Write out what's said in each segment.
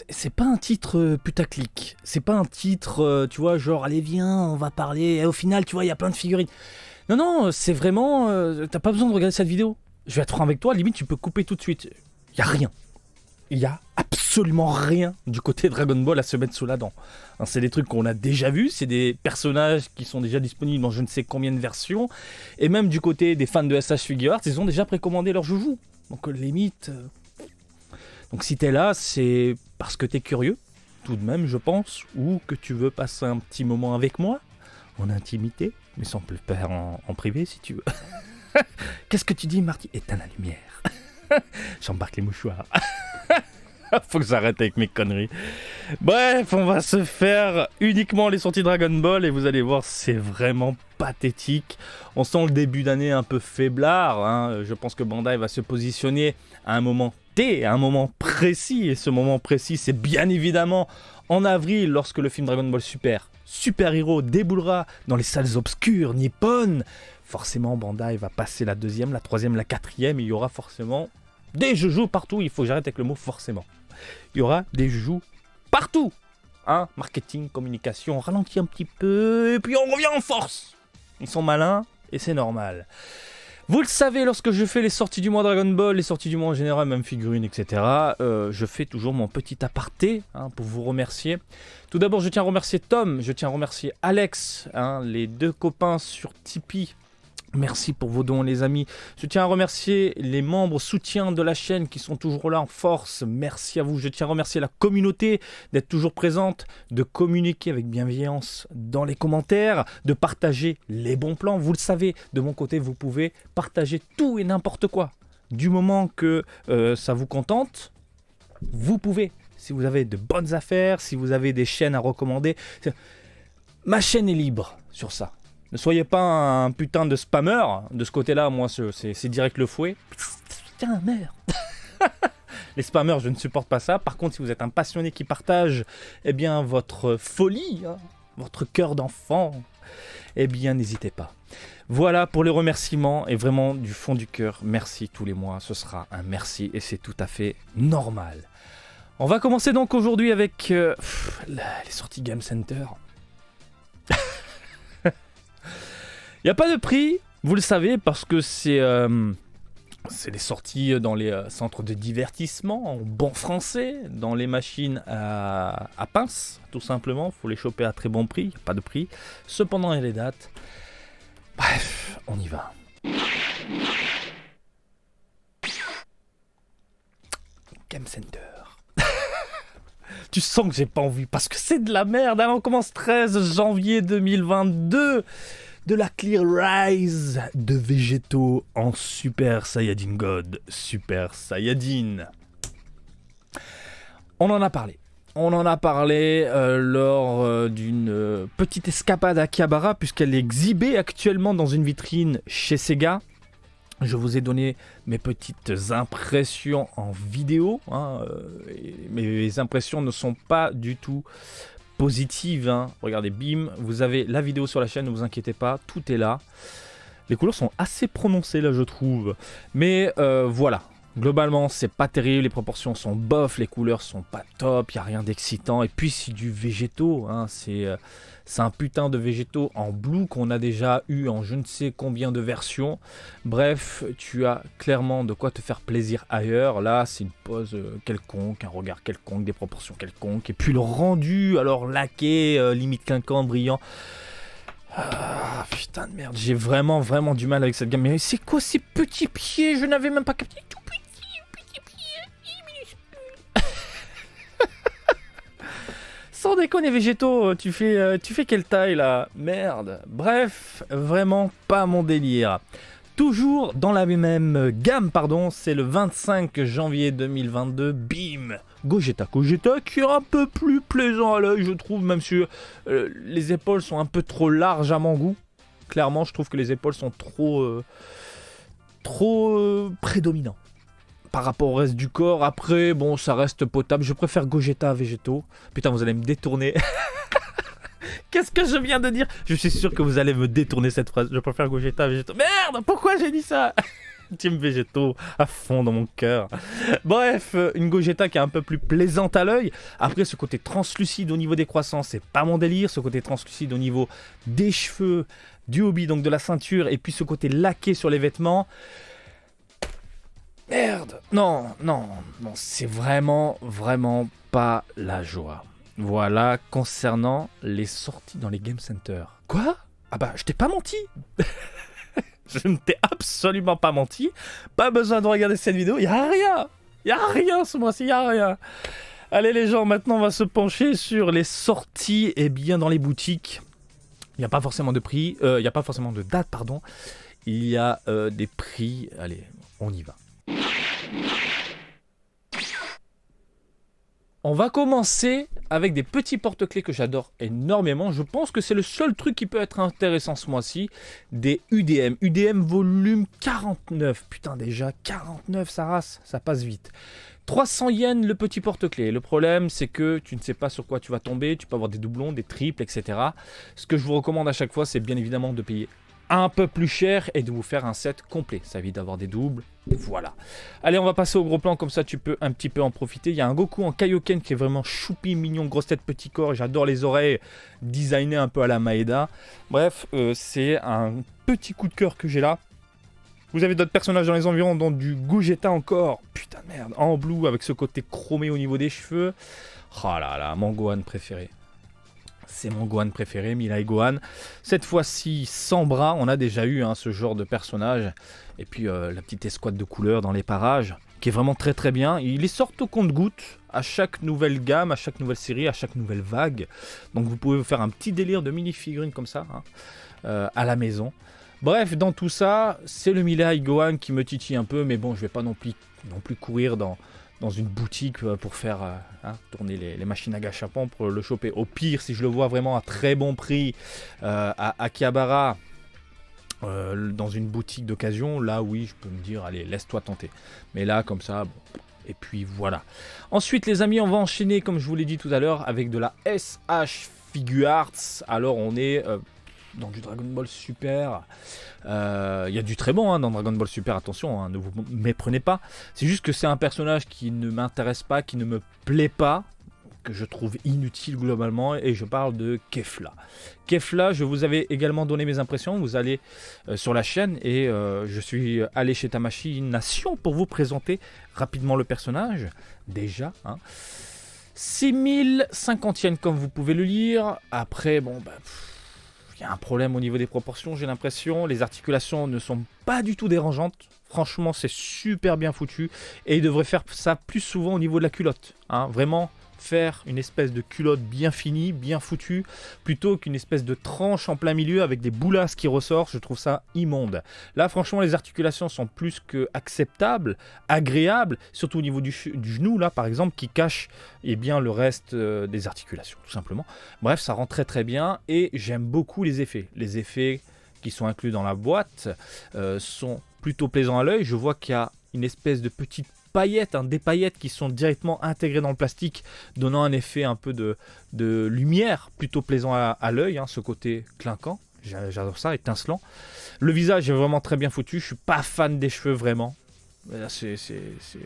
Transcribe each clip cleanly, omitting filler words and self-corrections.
c'est pas un titre putaclic. C'est pas un titre, tu vois, genre allez viens, on va parler. Et au final, tu vois, il y a plein de figurines. Non, non, c'est vraiment. T'as pas besoin de regarder cette vidéo. Je vais être franc avec toi, limite, tu peux couper tout de suite. Il y a rien. Il y a absolument rien du côté Dragon Ball à se mettre sous la dent. Hein, c'est des trucs qu'on a déjà vus, c'est des personnages qui sont déjà disponibles dans je ne sais combien de versions. Et même du côté des fans de SH Figuarts, ils ont déjà précommandé leur joujou. Donc limite. Donc si t'es là, c'est parce que t'es curieux, tout de même, je pense, ou que tu veux passer un petit moment avec moi, en intimité, mais sans plus faire en privé si tu veux. Qu'est-ce que tu dis, Marty? Éteins la lumière. J'embarque les mouchoirs. Faut que j'arrête avec mes conneries. Bref, on va se faire uniquement les sorties Dragon Ball et vous allez voir, c'est vraiment pathétique. On sent le début d'année un peu faiblard. Hein. Je pense que Bandai va se positionner à un moment T, à un moment précis. Et ce moment précis, c'est bien évidemment en avril, lorsque le film Dragon Ball Super Hero déboulera dans les salles obscures nippones. Forcément, Bandai va passer la deuxième, la troisième, la quatrième. Et il y aura forcément des joujous partout. Il faut que j'arrête avec le mot forcément. Il y aura des joujous partout. Hein, marketing, communication, on ralentit un petit peu et puis on revient en force. Ils sont malins et c'est normal. Vous le savez, lorsque je fais les sorties du mois Dragon Ball, les sorties du mois en général, même figurines, etc., je fais toujours mon petit aparté pour vous remercier. Tout d'abord, je tiens à remercier Tom, je tiens à remercier Alex, les deux copains sur Tipeee. Merci pour vos dons, les amis. Je tiens à remercier les membres soutiens de la chaîne qui sont toujours là en force. Merci à vous. Je tiens à remercier la communauté d'être toujours présente, de communiquer avec bienveillance dans les commentaires, de partager les bons plans. Vous le savez, de mon côté, vous pouvez partager tout et n'importe quoi. Du moment que ça vous contente, vous pouvez. Si vous avez de bonnes affaires, si vous avez des chaînes à recommander, ma chaîne est libre sur ça. Ne soyez pas un putain de spammer. De ce côté-là, moi, c'est direct le fouet. Putain, merde. Les spammers, je ne supporte pas ça. Par contre, si vous êtes un passionné qui partage votre folie, votre cœur d'enfant, n'hésitez pas. Voilà pour les remerciements. Et vraiment, du fond du cœur, merci tous les mois. Ce sera un merci et c'est tout à fait normal. On va commencer donc aujourd'hui avec les sorties Game Center. Il n'y a pas de prix, vous le savez, parce que c'est des sorties dans les centres de divertissement, en bon français, dans les machines à pince, tout simplement. Il faut les choper à très bon prix, il n'y a pas de prix. Cependant, il y a les dates. Bref, on y va. Game Center. Tu sens que j'ai pas envie, parce que c'est de la merde. Alors, on commence 13 janvier 2022. De la Clear Rise de Végétaux en Super Saiyajin God, Super Saiyajin. On en a parlé. Lors d'une petite escapade à Akihabara, puisqu'elle est exhibée actuellement dans une vitrine chez Sega. Je vous ai donné mes petites impressions en vidéo. Mes impressions ne sont pas du tout positive, Regardez, bim, vous avez la vidéo sur la chaîne, ne vous inquiétez pas, tout est là. Les couleurs sont assez prononcées là, je trouve, mais voilà, globalement c'est pas terrible, les proportions sont bof, les couleurs sont pas top, il y a rien d'excitant, et puis c'est du végétaux, c'est un putain de végétaux en blue qu'on a déjà eu en je ne sais combien de versions. Bref, tu as clairement de quoi te faire plaisir ailleurs. Là, c'est une pose quelconque, un regard quelconque, des proportions quelconques. Et puis le rendu, alors laqué, limite quinquant, brillant. Ah, putain de merde, j'ai vraiment du mal avec cette gamme. Mais c'est quoi ces petits pieds? Je n'avais même pas capté. Tout petit pied, minuscule. Sans déconner, végétaux, tu fais quelle taille là? Merde. Bref, vraiment pas mon délire. Toujours dans la même gamme, c'est le 25 janvier 2022, bim, Gogeta qui est un peu plus plaisant à l'œil, je trouve, même si les épaules sont un peu trop larges à mon goût. Clairement, je trouve que les épaules sont trop prédominants par rapport au reste du corps. Après, bon, ça reste potable. Je préfère Gogeta à Végétaux. Putain, vous allez me détourner. Qu'est-ce que je viens de dire? Je suis sûr que vous allez me détourner cette phrase. Je préfère Gogeta à Végétaux. Merde, pourquoi j'ai dit ça? Team Végétaux à fond dans mon cœur. Bref, une Gogeta qui est un peu plus plaisante à l'œil. Après, ce côté translucide au niveau des croissants, c'est pas mon délire. Ce côté translucide au niveau des cheveux, du hobby, donc de la ceinture, et puis ce côté laqué sur les vêtements. Merde, non, c'est vraiment pas la joie. Voilà, concernant les sorties dans les Game Center. Quoi ? Ah bah, je t'ai pas menti. Je ne t'ai absolument pas menti. Pas besoin de regarder cette vidéo, y a rien ce mois-ci, y a rien. Allez les gens, maintenant on va se pencher sur les sorties dans les boutiques. Il n'y a pas forcément de prix, il n'y a pas forcément de date, pardon. Il y a des prix. Allez, on y va. On va commencer avec des petits porte-clés que j'adore énormément. Je pense que c'est le seul truc qui peut être intéressant ce mois-ci. Des UDM. UDM volume 49. Putain, déjà 49, ça race, ça passe vite. 300 yens le petit porte-clés. Le problème, c'est que tu ne sais pas sur quoi tu vas tomber. Tu peux avoir des doublons, des triples, etc. Ce que je vous recommande à chaque fois, c'est bien évidemment de payer un peu plus cher et de vous faire un set complet. Ça évite d'avoir des doubles. Voilà. Allez, on va passer au gros plan, comme ça tu peux un petit peu en profiter. Il y a un Goku en Kaioken qui est vraiment choupi, mignon, grosse tête, petit corps. Et j'adore les oreilles designées un peu à la Maeda. Bref, c'est un petit coup de cœur que j'ai là. Vous avez d'autres personnages dans les environs, dont du Gogeta encore. Putain de merde, en blue avec ce côté chromé au niveau des cheveux. Oh là là, mon Gohan préféré. C'est mon Gohan préféré, Mirai Gohan. Cette fois-ci, sans bras, on a déjà eu ce genre de personnage. Et puis la petite escouade de couleurs dans les parages, qui est vraiment très très bien. Il les sort au compte-gouttes à chaque nouvelle gamme, à chaque nouvelle série, à chaque nouvelle vague. Donc vous pouvez vous faire un petit délire de mini-figurines comme ça, à la maison. Bref, dans tout ça, c'est le Mirai Gohan qui me titille un peu. Mais bon, je vais pas non plus courir dans une boutique pour faire tourner les machines à gâchapon pour le choper. Au pire, si je le vois vraiment à très bon prix à Akihabara, dans une boutique d'occasion, là oui, je peux me dire, allez, laisse-toi tenter. Mais là, comme ça, bon. Et puis voilà. Ensuite, les amis, on va enchaîner, comme je vous l'ai dit tout à l'heure, avec de la SH Figuarts. Alors, on est dans du Dragon Ball Super. Il y a du très bon dans Dragon Ball Super, attention, ne vous méprenez pas. C'est juste que c'est un personnage qui ne m'intéresse pas, qui ne me plaît pas, que je trouve inutile globalement, et je parle de Kefla. Kefla, je vous avais également donné mes impressions, vous allez sur la chaîne, et je suis allé chez Tamashii Nation pour vous présenter rapidement le personnage, déjà. 6050 yens comme vous pouvez le lire, après, bon, il y a un problème au niveau des proportions, j'ai l'impression. Les articulations ne sont pas du tout dérangeantes. Franchement, c'est super bien foutu. Et il devrait faire ça plus souvent au niveau de la culotte. Vraiment faire une espèce de culotte bien finie, bien foutue, plutôt qu'une espèce de tranche en plein milieu avec des boulasses qui ressortent. Je trouve ça immonde. Là, franchement, les articulations sont plus que acceptables, agréables, surtout au niveau du genou, là, par exemple, qui cache le reste des articulations, tout simplement. Bref, ça rend très très bien et j'aime beaucoup les effets. Les effets qui sont inclus dans la boîte sont plutôt plaisants à l'œil. Je vois qu'il y a une espèce de petite paillettes, des paillettes qui sont directement intégrées dans le plastique, donnant un effet un peu de lumière, plutôt plaisant à l'œil, ce côté clinquant. J'adore ça, étincelant. Le visage est vraiment très bien foutu. Je suis pas fan des cheveux vraiment. Là, c'est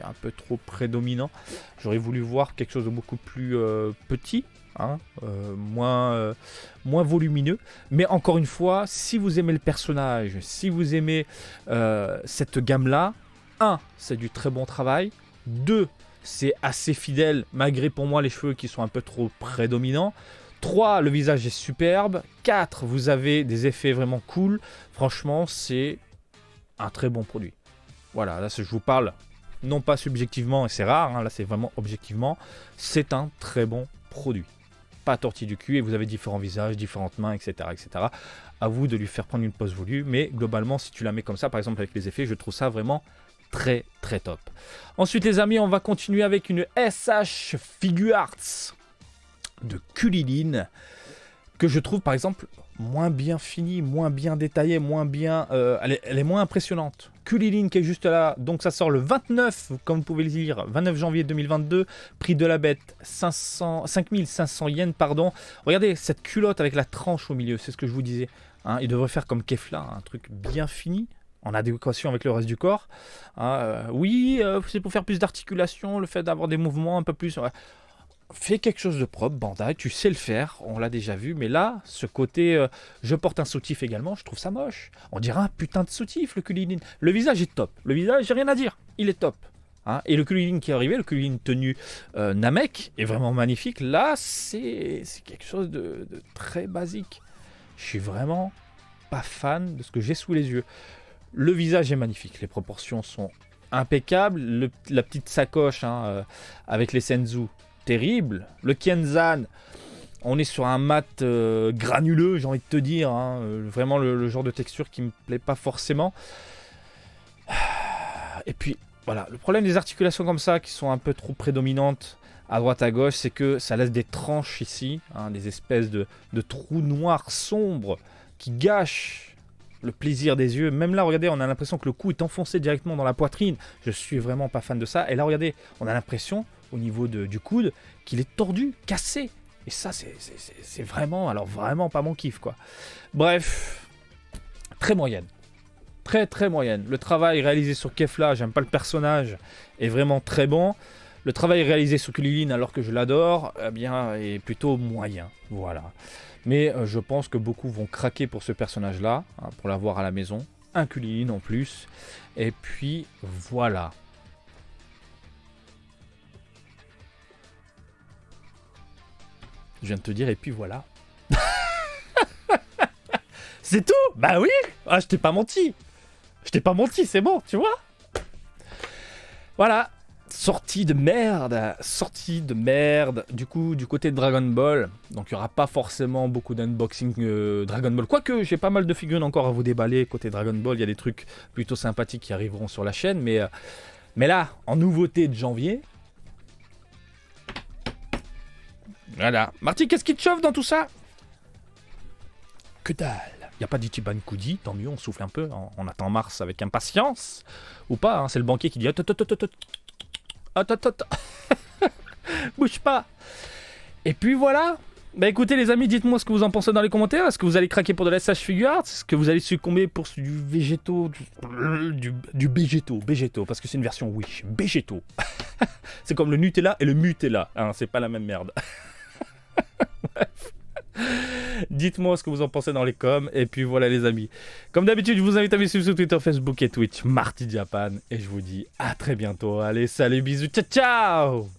un peu trop prédominant. J'aurais voulu voir quelque chose de beaucoup plus petit, moins volumineux. Mais encore une fois, si vous aimez le personnage, si vous aimez cette gamme-là, 1, c'est du très bon travail. 2, c'est assez fidèle, malgré pour moi les cheveux qui sont un peu trop prédominants. 3, le visage est superbe. 4, vous avez des effets vraiment cool. Franchement, c'est un très bon produit. Voilà, là je vous parle non pas subjectivement, et c'est rare, là c'est vraiment objectivement. C'est un très bon produit. Pas tortille du cul, et vous avez différents visages, différentes mains, etc. etc. À vous de lui faire prendre une pose voulue, mais globalement, si tu la mets comme ça, par exemple avec les effets, je trouve ça vraiment très très top. Ensuite les amis, on va continuer avec une SH Figuarts de Kulilin, que je trouve par exemple moins bien finie, moins bien détaillée, moins bien, elle est moins impressionnante. Kulilin qui est juste là, donc ça sort le 29, comme vous pouvez le lire, 29 janvier 2022, prix de la bête 5500 yens, pardon. Regardez cette culotte avec la tranche au milieu, c'est ce que je vous disais. Il devrait faire comme Kefla, un truc bien fini. en adéquation avec le reste du corps. Hein, oui, c'est pour faire plus d'articulation, le fait d'avoir des mouvements un peu plus... Fais quelque chose de propre, Bandai, tu sais le faire, on l'a déjà vu, mais là, ce côté je porte un soutif également, je trouve ça moche. On dirait un putain de soutif, le Kulilin. Le visage est top, le visage, j'ai rien à dire, il est top. Hein, et le Kulilin qui est arrivé, le Kulilin tenu Namek, est vraiment magnifique. Là, c'est quelque chose de très basique. Je suis vraiment pas fan de ce que j'ai sous les yeux. Le visage est magnifique, les proportions sont impeccables. La petite sacoche avec les senzu, terrible. Le Kenzan, on est sur un mat granuleux, j'ai envie de te dire. Hein, vraiment le genre de texture qui me plaît pas forcément. Et puis, voilà, le problème des articulations comme ça, qui sont un peu trop prédominantes à droite à gauche, c'est que ça laisse des tranches ici, hein, des espèces de trous noirs sombres qui gâchent le plaisir des yeux. Même là, regardez, on a l'impression que le cou est enfoncé directement dans la poitrine. Je suis vraiment pas fan de ça. Et là, regardez, on a l'impression, au niveau du coude, qu'il est tordu, cassé. Et ça, c'est vraiment, alors vraiment pas mon kiff, quoi. Bref, très moyenne. Très très moyenne. Le travail réalisé sur Kefla, j'aime pas le personnage, est vraiment très bon. Le travail réalisé sur Kulilin, alors que je l'adore, eh bien, est plutôt moyen. Voilà. Mais je pense que beaucoup vont craquer pour ce personnage-là, hein, pour l'avoir à la maison. Un Kulilin en plus. Et puis, voilà. Je viens de te dire, et puis voilà. C'est tout. Bah oui. Ah, je t'ai pas menti. Je t'ai pas menti, c'est bon, tu vois. Voilà. Sortie de merde. Du coup, du côté de Dragon Ball, donc il n'y aura pas forcément beaucoup d'unboxing Dragon Ball. Quoique, j'ai pas mal de figurines encore à vous déballer. Côté Dragon Ball, il y a des trucs plutôt sympathiques qui arriveront sur la chaîne. Mais là, en nouveauté de janvier... Voilà. Marty, qu'est-ce qui te chauffe dans tout ça? Que dalle. Il n'y a pas d'Ichiban Kudi, tant mieux, on souffle un peu. On attend mars avec impatience. Ou pas, hein, c'est le banquier qui dit... Bouge pas. Et puis voilà. Bah écoutez les amis, dites-moi ce que vous en pensez dans les commentaires. Est-ce que vous allez craquer pour de la SH Figuarts? Est-ce que vous allez succomber pour du végétaux, du végétaux, parce que c'est une version Wish, végétaux. C'est comme le Nutella et le Mutella, hein, c'est pas la même merde. Bref. Dites-moi ce que vous en pensez dans les coms. Et puis voilà les amis. Comme d'habitude, je vous invite à me suivre sur Twitter, Facebook et Twitch, Marty Japan. Et je vous dis à très bientôt. Allez, salut, bisous, ciao ciao.